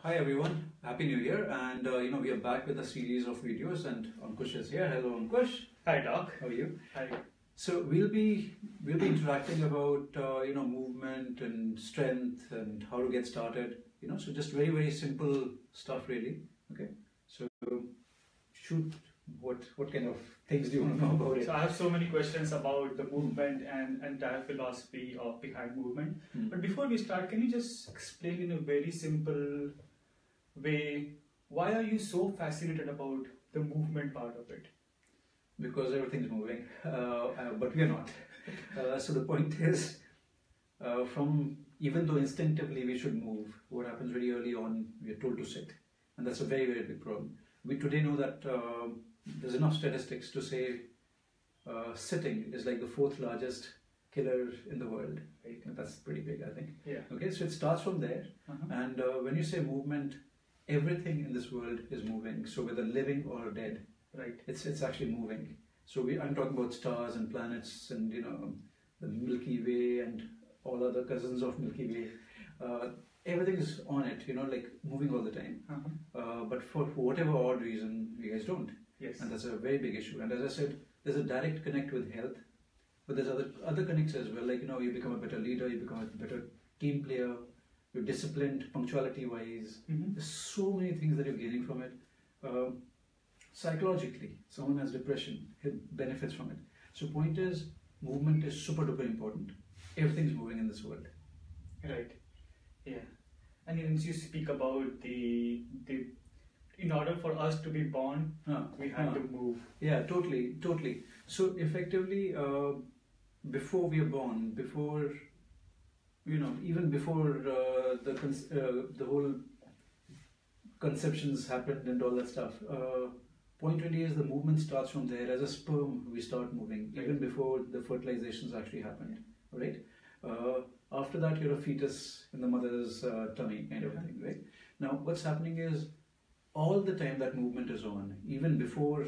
Hi everyone, Happy New Year, and we are back with a series of videos, and Ankush is here. Hello Ankush. Hi Doc. How are you? Hi. So we'll be interacting about movement and strength and how to get started. So just very simple stuff really. Okay. So shoot, what kind of things do you want to know about it? So I have so many questions about the movement and entire philosophy of behind movement. But before we start, can you just explain in a very simple way why are you so fascinated about the movement part of it? Because everything's moving, but we are not. So the point is, even though instinctively we should move, what happens very early on, we are told to sit, and that's a very big problem. We today know that there's enough statistics to say sitting is like the 4th largest killer in the world. Right? And that's pretty big, I think. Yeah. Okay, so it starts from there, and when you say movement, everything in this world is moving. So whether living or dead, right? It's actually moving. So I'm talking about stars and planets and the Milky Way and all other cousins of Milky Way. Everything is on it, like moving all the time. But for whatever odd reason, you guys don't. Yes. And that's a very big issue. And as I said, there's a direct connect with health, but there's other connects as well. Like you become a better leader, you become a better team player. You're disciplined, punctuality-wise. There's so many things that you're gaining from it. Psychologically, someone has depression, he benefits from it. So point is, movement is super duper important. Everything's moving in this world. Right. Yeah. And once you speak about the in order for us to be born, we have to move. Yeah, totally. So effectively, before we are born, even before the whole conceptions happened and all that stuff, point really is the movement starts from there. As a sperm, we start moving, even before the fertilizations actually happened, right? After that, you're a fetus in the mother's tummy, kind of thing, right? Now, what's happening is, all the time that movement is on, even before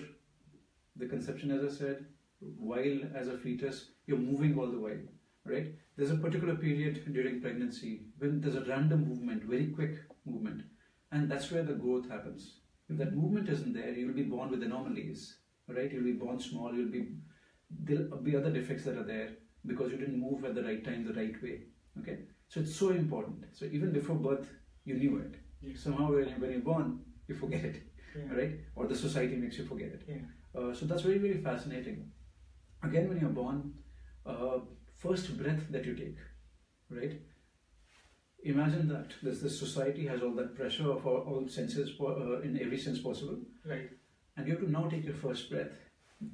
the conception, as I said, while as a fetus, you're moving all the while, right? There's a particular period during pregnancy when there's a random movement, very quick movement, and that's where the growth happens. If that movement isn't there, you'll be born with anomalies, right? You'll be born small, there'll be other defects that are there because you didn't move at the right time, the right way, okay? So it's so important. So even before birth, you knew it. Yeah. Somehow when you're born, you forget it, right? Or the society makes you forget it. Yeah. So that's very fascinating. Again, when you're born, first breath that you take, right? Imagine that this society has all that pressure of all senses in every sense possible, right? And you have to now take your first breath.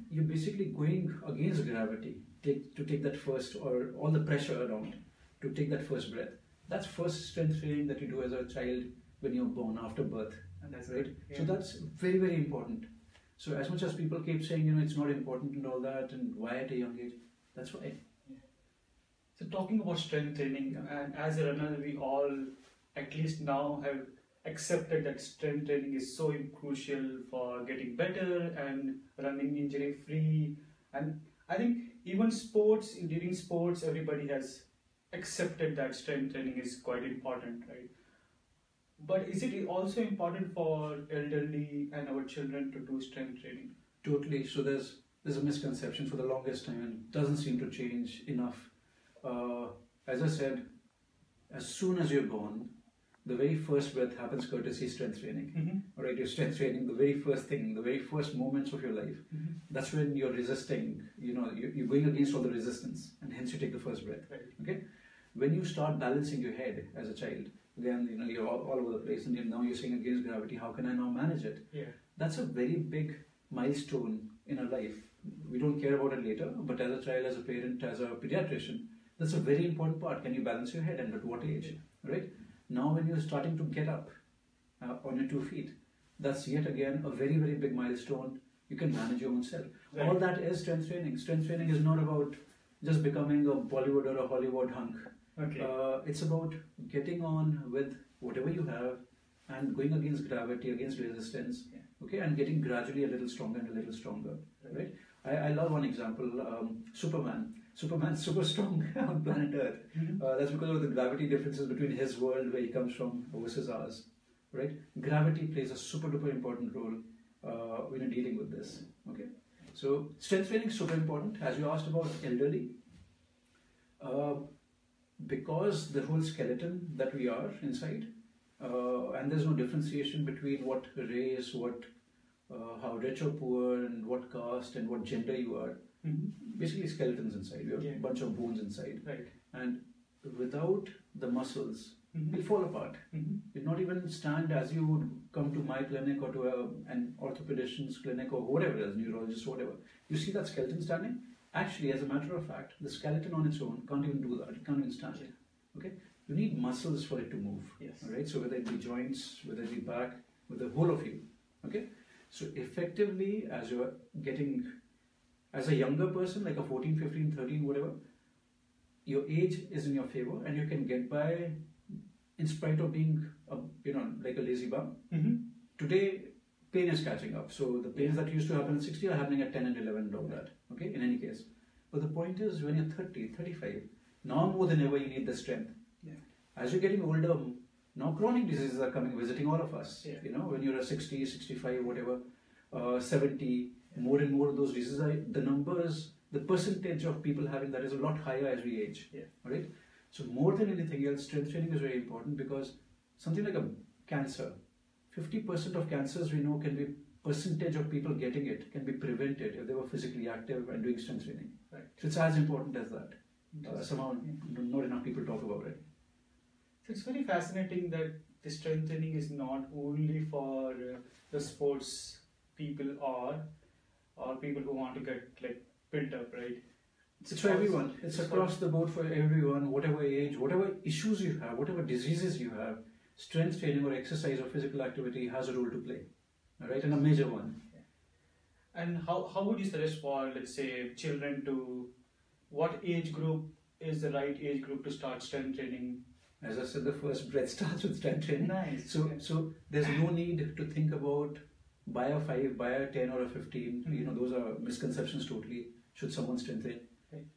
You're basically going against gravity to take that first, or all the pressure around to take that first breath. That's first strength training that you do as a child when you're born, after birth. And that's right. Yeah. So that's very important. So as much as people keep saying it's not important and all that, and why at a young age, that's why. Yeah. So talking about strength training, and as a runner, we all at least now have accepted that strength training is so crucial for getting better and running injury free. And I think even during sports, everybody has accepted that strength training is quite important, right? But is it also important for elderly and our children to do strength training? Totally. So there's a misconception for the longest time, and it doesn't seem to change enough. As I said, as soon as you're born, the very first breath happens courtesy strength training. All right, your strength training, the very first thing, the very first moments of your life, that's when you're resisting, you're going against all the resistance, and hence you take the first breath. Right. Okay? When you start balancing your head as a child, then you're all over the place, and now you're saying against gravity, how can I now manage it? Yeah. That's a very big milestone in our life. We don't care about it later, but as a child, as a parent, as a pediatrician, that's a very important part. Can you balance your head, and at what age? Yeah. Right? Now when you're starting to get up on your 2 feet, that's yet again a very big milestone. You can manage your own self. Right. All that is strength training. Strength training is not about just becoming a Bollywood or a Hollywood hunk. Okay. It's about getting on with whatever you have and going against gravity, against resistance, okay, and getting gradually a little stronger and a little stronger, right? I love one example, Superman. Superman's super strong on planet Earth. That's because of the gravity differences between his world, where he comes from, versus ours, right? Gravity plays a super duper important role when you're dealing with this, okay? So strength training is super important. As you asked about elderly, because the whole skeleton that we are inside, and there's no differentiation between what race, how rich or poor, and what caste and what gender you are. Basically skeletons inside. We have a bunch of bones inside. Right. And without the muscles, we'll fall apart. We'll not even stand as you would come to my clinic or to an orthopedician's clinic or whatever it is, neurologist, whatever. You see that skeleton standing? Actually, as a matter of fact, the skeleton on its own can't even do that. It can't even stand. Okay? You need muscles for it to move. Yes. All right? So whether it be joints, whether it be back, with the whole of you. Okay? So effectively, as you're getting, as a younger person, like a 14, 15, 13, whatever, your age is in your favor and you can get by in spite of being, like a lazy bum. Today, pain is catching up. So the pains that used to happen at 60 are happening at 10 and 11 and all that. Okay, in any case. But the point is, when you're 30, 35, now more than ever you need the strength. As you're getting older, now chronic diseases are coming, visiting all of us. You know, when you're a 60, 65, whatever, 70, more and more of those diseases, the numbers, the percentage of people having that is a lot higher as we age. Right? So more than anything else, strength training is very important, because something like a cancer, 50% of cancers we know can be, percentage of people getting it can be prevented if they were physically active and doing strength training. Right. So it's as important as that. Somehow not enough people talk about it. So it's very fascinating that the strength training is not only for the sports people or people who want to get like built up, right? It's for everyone. It's across the board for everyone, whatever age, whatever issues you have, whatever diseases you have. Strength training or exercise or physical activity has a role to play, all right, and a major one. And how would you suggest for, let's say, children to, what age group is the right age group to start strength training? As I said, the first breath starts with strength training. Nice. So there's no need to think about by a 5, by a 10 or a 15. You know, those are misconceptions totally. Should someone strength train?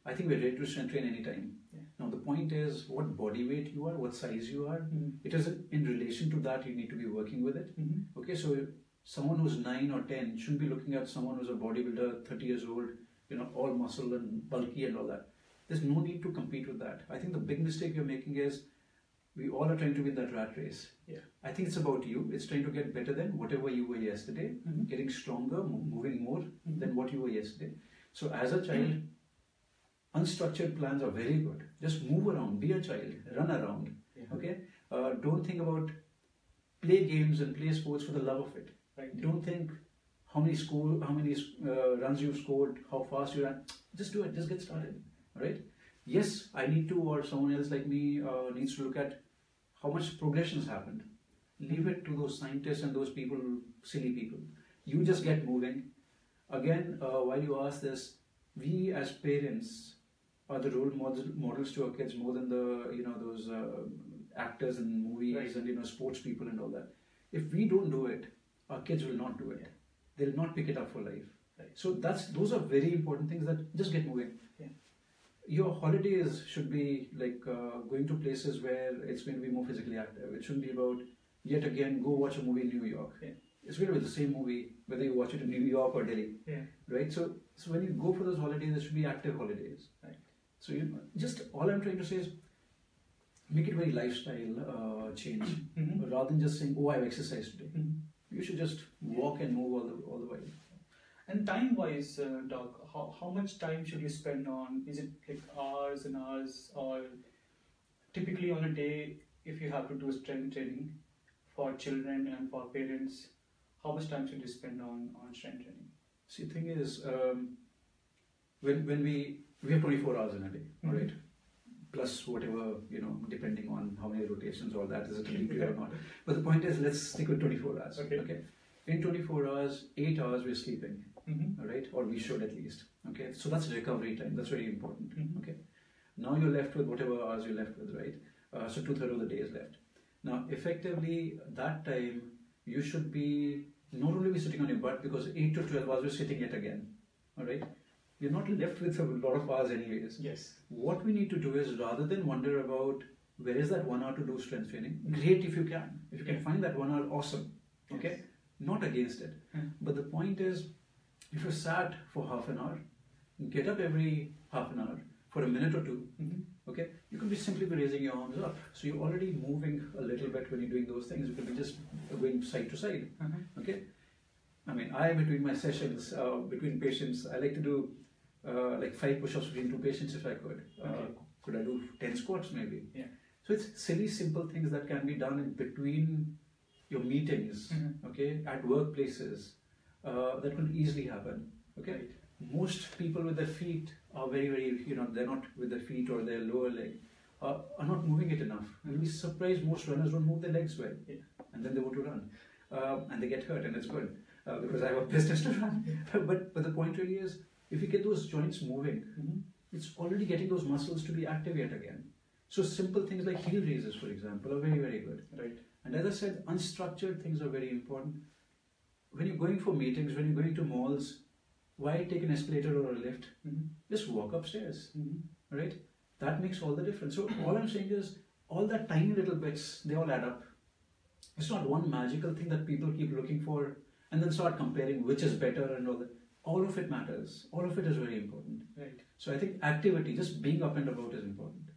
I think we're ready to strength train anytime. Now the point is what body weight you are, what size you are. It is in relation to that you need to be working with it. Okay, so someone who's 9 or 10 shouldn't be looking at someone who's a bodybuilder, 30 years old, you know, all muscle and bulky and all that. There's no need to compete with that. I think the big mistake you're making is we all are trying to win that rat race. I think it's about you. It's trying to get better than whatever you were yesterday, getting stronger, moving more than what you were yesterday. So as a child, unstructured plans are very good. Just move around, be a child, run around. Okay, don't think about play games and play sports for the love of it. Don't think how many runs you've scored, how fast you ran. Just do it. Just get started. All right. Yes, I need to, or someone else like me needs to look at how much progression has happened. Leave it to those scientists and those people, silly people. You just get moving. Again, while you ask this, we as parents are the role models to our kids more than those actors in movies and sports people and all that. If we don't do it, our kids will not do it. They'll not pick it up for life. So those are very important things that just get moving. Your holidays should be like going to places where it's going to be more physically active. It shouldn't be about, yet again, go watch a movie in New York. It's going to be the same movie, whether you watch it in New York or Delhi. Right? So when you go for those holidays, it should be active holidays. So just all I'm trying to say is make it very lifestyle change, rather than just saying, oh, I've exercised today. You should just walk and move all the way. And time-wise, Doc, how much time should you spend on? Is it like hours and hours, or typically on a day, if you have to do strength training for children and for parents, how much time should you spend on strength training? See, the thing is, when we have 24 hours in a day, all right? Plus whatever, depending on how many rotations, all that, is it really or not. But the point is, let's stick with 24 hours. Okay. In 24 hours, 8 hours we're sleeping, all right? Or we should at least, okay? So that's recovery time. That's very important, okay? Now you're left with whatever hours you're left with, right? So 2/3 of the day is left. Now, effectively, that time, you should be, not only be sitting on your butt, because 8 to 12 hours you're sitting yet again, all right? You're not left with a lot of hours anyways. Yes. What we need to do is, rather than wonder about where is that 1 hour to do strength training? Great if you can. If you can find that 1 hour, awesome. Okay? Yes. Not against it. But the point is, if you sat for half an hour, get up every half an hour for a minute or two, okay? You could be simply be raising your arms up. So you're already moving a little bit when you're doing those things. You could be just going side to side, okay? I mean, between my sessions, between patients, I like to do like 5 push-ups between 2 patients if I could. Could I do 10 squats maybe? Yeah. So it's silly, simple things that can be done in between your meetings, okay, at workplaces, that could easily happen, okay? Right. Most people with their feet are very, they're not with their feet or their lower leg, are not moving it enough. You'll be surprised most runners don't move their legs well, and then they want to run, and they get hurt, and it's good, because I have a business to run. But the point really is, if you get those joints moving, it's already getting those muscles to be active yet again. So simple things like heel raises, for example, are very good. Right. And as I said, unstructured things are very important. When you're going for meetings, when you're going to malls, why take an escalator or a lift? Just walk upstairs, right? That makes all the difference. So all I'm saying is, all that tiny little bits, they all add up. It's not one magical thing that people keep looking for and then start comparing which is better and all that. All of it matters. All of it is very important. Right. So I think activity, just being up and about is important.